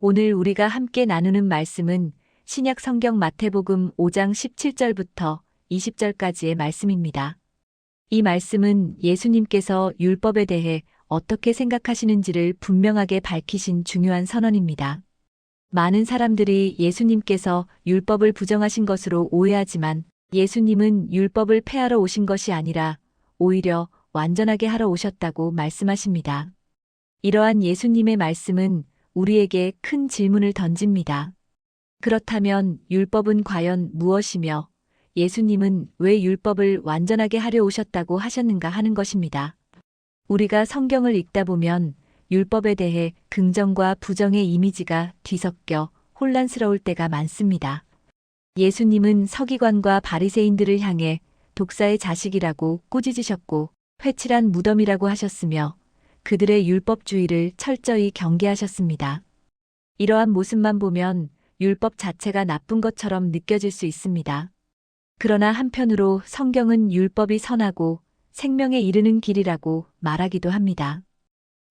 오늘 우리가 함께 나누는 말씀은 신약 성경 마태복음 5장 17절부터 20절까지의 말씀입니다. 이 말씀은 예수님께서 율법에 대해 어떻게 생각하시는지를 분명하게 밝히신 중요한 선언입니다. 많은 사람들이 예수님께서 율법을 부정하신 것으로 오해하지만 예수님은 율법을 폐하러 오신 것이 아니라 오히려 완전하게 하러 오셨다고 말씀하십니다. 이러한 예수님의 말씀은 우리에게 큰 질문을 던집니다. 그렇다면 율법은 과연 무엇이며 예수님은 왜 율법을 완전하게 하려 오셨다고 하셨는가 하는 것입니다. 우리가 성경을 읽다 보면 율법에 대해 긍정과 부정의 이미지가 뒤섞여 혼란스러울 때가 많습니다. 예수님은 서기관과 바리새인들을 향해 독사의 자식이라고 꾸짖으셨고 회칠한 무덤이라고 하셨으며 그들의 율법주의를 철저히 경계하셨습니다. 이러한 모습만 보면 율법 자체가 나쁜 것처럼 느껴질 수 있습니다. 그러나 한편으로 성경은 율법이 선하고 생명에 이르는 길이라고 말하기도 합니다.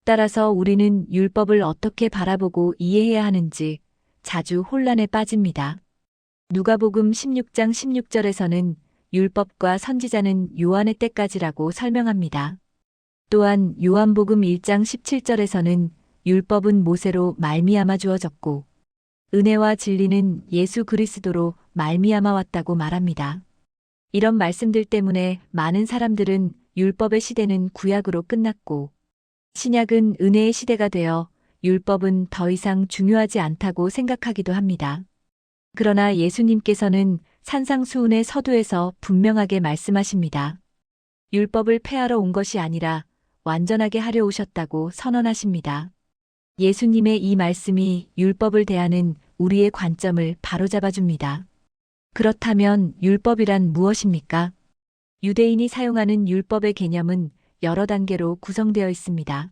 따라서 우리는 율법을 어떻게 바라보고 이해해야 하는지 자주 혼란에 빠집니다. 누가복음 16장 16절에서는 율법과 선지자는 요한의 때까지라고 설명합니다. 또한 요한복음 1장 17절에서는 율법은 모세로 말미암아 주어졌고 은혜와 진리는 예수 그리스도로 말미암아 왔다고 말합니다. 이런 말씀들 때문에 많은 사람들은 율법의 시대는 구약으로 끝났고 신약은 은혜의 시대가 되어 율법은 더 이상 중요하지 않다고 생각하기도 합니다. 그러나 예수님께서는 산상수훈의 서두에서 분명하게 말씀하십니다. 율법을 폐하러 온 것이 아니라 완전하게 하려 오셨다고 선언하십니다. 예수님의 이 말씀이 율법을 대하는 우리의 관점을 바로잡아줍니다. 그렇다면 율법이란 무엇입니까? 유대인이 사용하는 율법의 개념은 여러 단계로 구성되어 있습니다.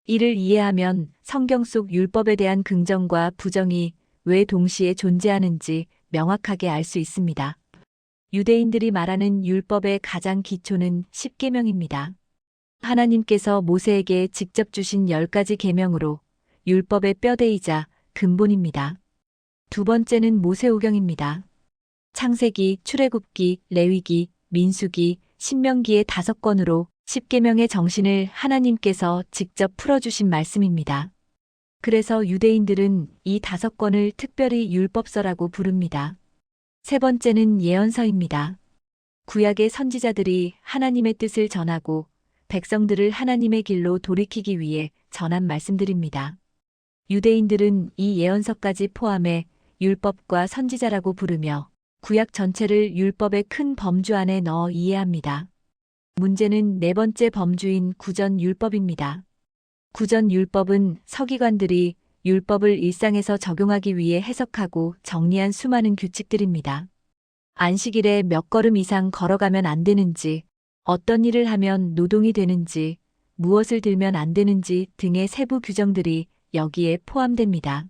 이를 이해하면 성경 속 율법에 대한 긍정과 부정이 왜 동시에 존재하는지 명확하게 알 수 있습니다. 유대인들이 말하는 율법의 가장 기초는 십계명입니다. 하나님께서 모세에게 직접 주신 10가지 계명으로 율법의 뼈대이자 근본입니다. 두 번째는 모세오경입니다. 창세기, 출애굽기, 레위기, 민수기, 신명기의 5권으로 십계명의 정신을 하나님께서 직접 풀어주신 말씀입니다. 그래서 유대인들은 이 5권을 특별히 율법서라고 부릅니다. 세 번째는 예언서입니다. 구약의 선지자들이 하나님의 뜻을 전하고 백성들을 하나님의 길로 돌이키기 위해 전한 말씀들입니다. 유대인들은 이 예언서까지 포함해 율법과 선지자라고 부르며 구약 전체를 율법의 큰 범주 안에 넣어 이해합니다. 문제는 네 번째 범주인 구전율법입니다. 구전율법은 서기관들이 율법을 일상에서 적용하기 위해 해석하고 정리한 수많은 규칙들입니다. 안식일에 몇 걸음 이상 걸어가면 안 되는지, 어떤 일을 하면 노동이 되는지, 무엇을 들면 안 되는지 등의 세부 규정들이 여기에 포함됩니다.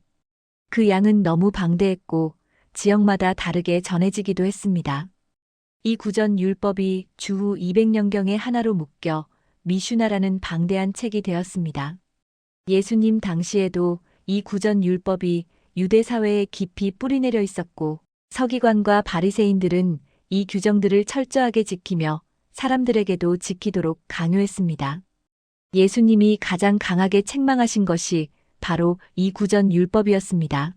그 양은 너무 방대했고 지역마다 다르게 전해지기도 했습니다. 이 구전율법이 주후 200년경에 하나로 묶여 미슈나라는 방대한 책이 되었습니다. 예수님 당시에도 이 구전율법이 유대 사회에 깊이 뿌리내려 있었고 서기관과 바리새인들은 이 규정들을 철저하게 지키며 사람들에게도 지키도록 강요했습니다. 예수님이 가장 강하게 책망하신 것이 바로 이 구전율법이었습니다.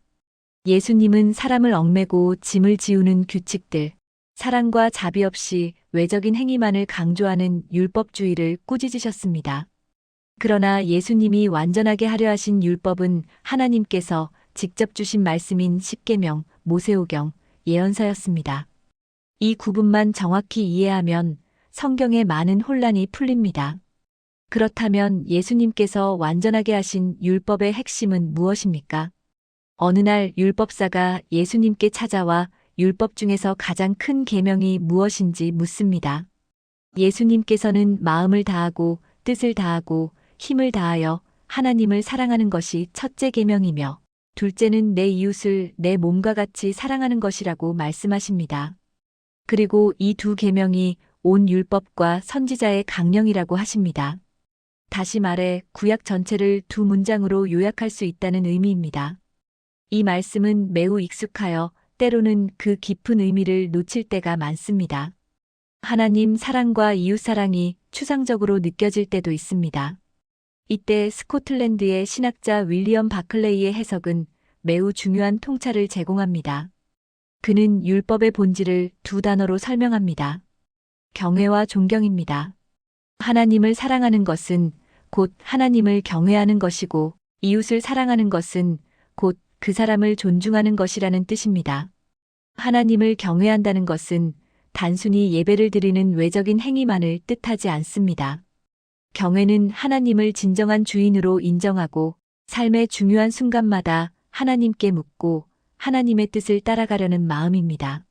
예수님은 사람을 얽매고 짐을 지우는 규칙들, 사랑과 자비 없이 외적인 행위만을 강조하는 율법주의를 꾸짖으셨습니다. 그러나 예수님이 완전하게 하려 하신 율법은 하나님께서 직접 주신 말씀인 십계명, 모세오경, 예언서였습니다. 이 구분만 정확히 이해하면 성경의 많은 혼란이 풀립니다. 그렇다면 예수님께서 완전하게 하신 율법의 핵심은 무엇입니까? 어느 날 율법사가 예수님께 찾아와 율법 중에서 가장 큰 계명이 무엇인지 묻습니다. 예수님께서는 마음을 다하고 뜻을 다하고 힘을 다하여 하나님을 사랑하는 것이 첫째 계명이며 둘째는 내 이웃을 내 몸과 같이 사랑하는 것이라고 말씀하십니다. 그리고 이 두 계명이 온 율법과 선지자의 강령이라고 하십니다. 다시 말해 구약 전체를 두 문장으로 요약할 수 있다는 의미입니다. 이 말씀은 매우 익숙하여 때로는 그 깊은 의미를 놓칠 때가 많습니다. 하나님 사랑과 이웃 사랑이 추상적으로 느껴질 때도 있습니다. 이때 스코틀랜드의 신학자 윌리엄 바클레이의 해석은 매우 중요한 통찰을 제공합니다. 그는 율법의 본질을 두 단어로 설명합니다. 경외와 존경입니다. 하나님을 사랑하는 것은 곧 하나님을 경외하는 것이고 이웃을 사랑하는 것은 곧 그 사람을 존중하는 것이라는 뜻입니다. 하나님을 경외한다는 것은 단순히 예배를 드리는 외적인 행위만을 뜻하지 않습니다. 경외는 하나님을 진정한 주인으로 인정하고 삶의 중요한 순간마다 하나님께 묻고 하나님의 뜻을 따라가려는 마음입니다.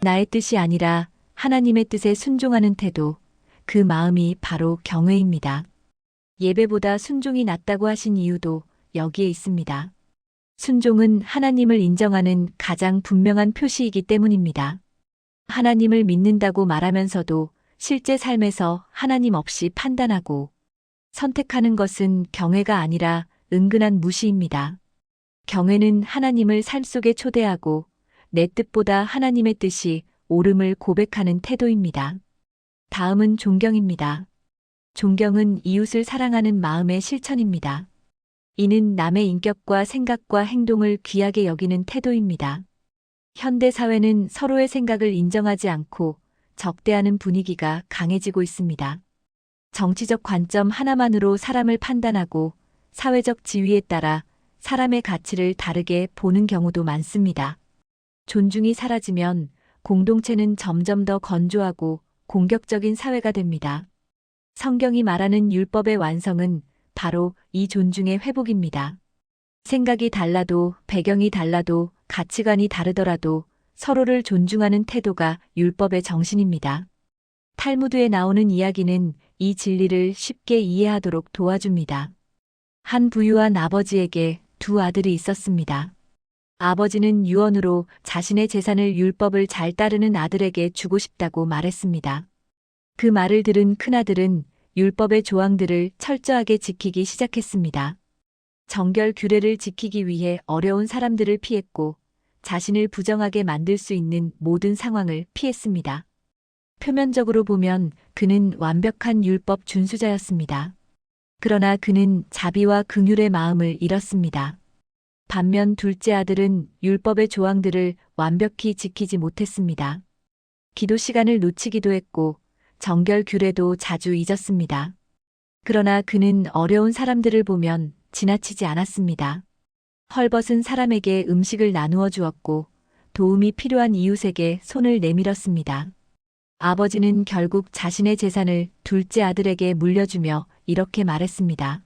나의 뜻이 아니라 하나님의 뜻에 순종하는 태도, 그 마음이 바로 경외입니다. 예배보다 순종이 낫다고 하신 이유도 여기에 있습니다. 순종은 하나님을 인정하는 가장 분명한 표시이기 때문입니다. 하나님을 믿는다고 말하면서도 실제 삶에서 하나님 없이 판단하고 선택하는 것은 경외가 아니라 은근한 무시입니다. 경외는 하나님을 삶 속에 초대하고 내 뜻보다 하나님의 뜻이 옳음을 고백하는 태도입니다. 다음은 존경입니다. 존경은 이웃을 사랑하는 마음의 실천입니다. 이는 남의 인격과 생각과 행동을 귀하게 여기는 태도입니다. 현대 사회는 서로의 생각을 인정하지 않고 적대하는 분위기가 강해지고 있습니다. 정치적 관점 하나만으로 사람을 판단하고 사회적 지위에 따라 사람의 가치를 다르게 보는 경우도 많습니다. 존중이 사라지면 공동체는 점점 더 건조하고 공격적인 사회가 됩니다. 성경이 말하는 율법의 완성은 바로 이 존중의 회복입니다. 생각이 달라도 배경이 달라도 가치관이 다르더라도 서로를 존중하는 태도가 율법의 정신입니다. 탈무드에 나오는 이야기는 이 진리를 쉽게 이해하도록 도와줍니다. 한 부유한 아버지에게 두 아들이 있었습니다. 아버지는 유언으로 자신의 재산을 율법을 잘 따르는 아들에게 주고 싶다고 말했습니다. 그 말을 들은 큰아들은 율법의 조항들을 철저하게 지키기 시작했습니다. 정결 규례를 지키기 위해 어려운 사람들을 피했고 자신을 부정하게 만들 수 있는 모든 상황을 피했습니다. 표면적으로 보면 그는 완벽한 율법 준수자였습니다. 그러나 그는 자비와 긍휼의 마음을 잃었습니다. 반면 둘째 아들은 율법의 조항들을 완벽히 지키지 못했습니다. 기도 시간을 놓치기도 했고 정결 규례도 자주 잊었습니다. 그러나 그는 어려운 사람들을 보면 지나치지 않았습니다. 헐벗은 사람에게 음식을 나누어 주었고 도움이 필요한 이웃에게 손을 내밀었습니다. 아버지는 결국 자신의 재산을 둘째 아들에게 물려주며 이렇게 말했습니다.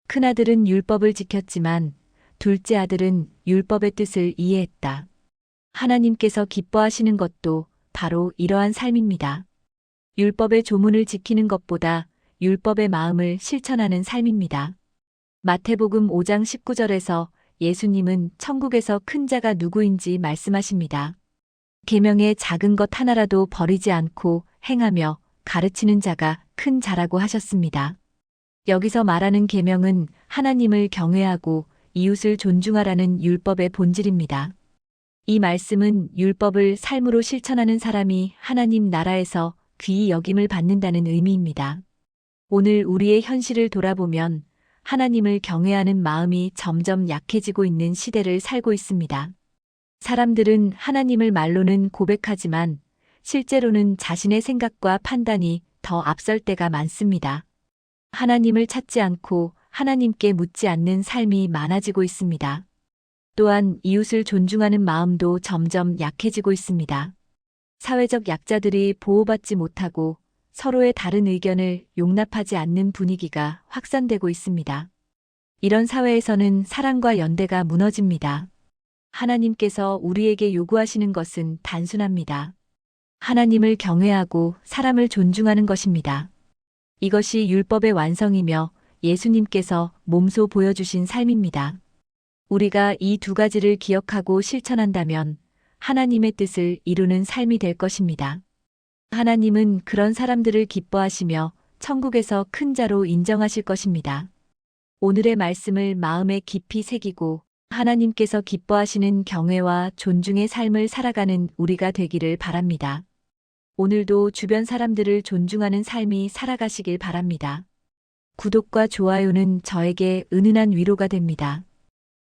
큰아들은 율법을 지켰지만 둘째 아들은 율법의 뜻을 이해했다. 하나님께서 기뻐하시는 것도 바로 이러한 삶입니다. 율법의 조문을 지키는 것보다 율법의 마음을 실천하는 삶입니다. 마태복음 5장 19절에서 예수님은 천국에서 큰 자가 누구인지 말씀하십니다. 계명의 작은 것 하나라도 버리지 않고 행하며 가르치는 자가 큰 자라고 하셨습니다. 여기서 말하는 계명은 하나님을 경외하고 이웃을 존중하라는 율법의 본질입니다. 이 말씀은 율법을 삶으로 실천하는 사람이 하나님 나라에서 귀히 여김을 받는다는 의미입니다. 오늘 우리의 현실을 돌아보면 하나님을 경외하는 마음이 점점 약해지고 있는 시대를 살고 있습니다. 사람들은 하나님을 말로는 고백하지만 실제로는 자신의 생각과 판단이 더 앞설 때가 많습니다. 하나님을 찾지 않고 하나님께 묻지 않는 삶이 많아지고 있습니다. 또한 이웃을 존중하는 마음도 점점 약해지고 있습니다. 사회적 약자들이 보호받지 못하고 서로의 다른 의견을 용납하지 않는 분위기가 확산되고 있습니다. 이런 사회에서는 사랑과 연대가 무너집니다. 하나님께서 우리에게 요구하시는 것은 단순합니다. 하나님을 경외하고 사람을 존중하는 것입니다. 이것이 율법의 완성이며 예수님께서 몸소 보여주신 삶입니다. 우리가 이 두 가지를 기억하고 실천한다면 하나님의 뜻을 이루는 삶이 될 것입니다. 하나님은 그런 사람들을 기뻐하시며 천국에서 큰 자로 인정하실 것입니다. 오늘의 말씀을 마음에 깊이 새기고 하나님께서 기뻐하시는 경외와 존중의 삶을 살아가는 우리가 되기를 바랍니다. 오늘도 주변 사람들을 존중하는 삶이 살아가시길 바랍니다. 구독과 좋아요는 저에게 은은한 위로가 됩니다.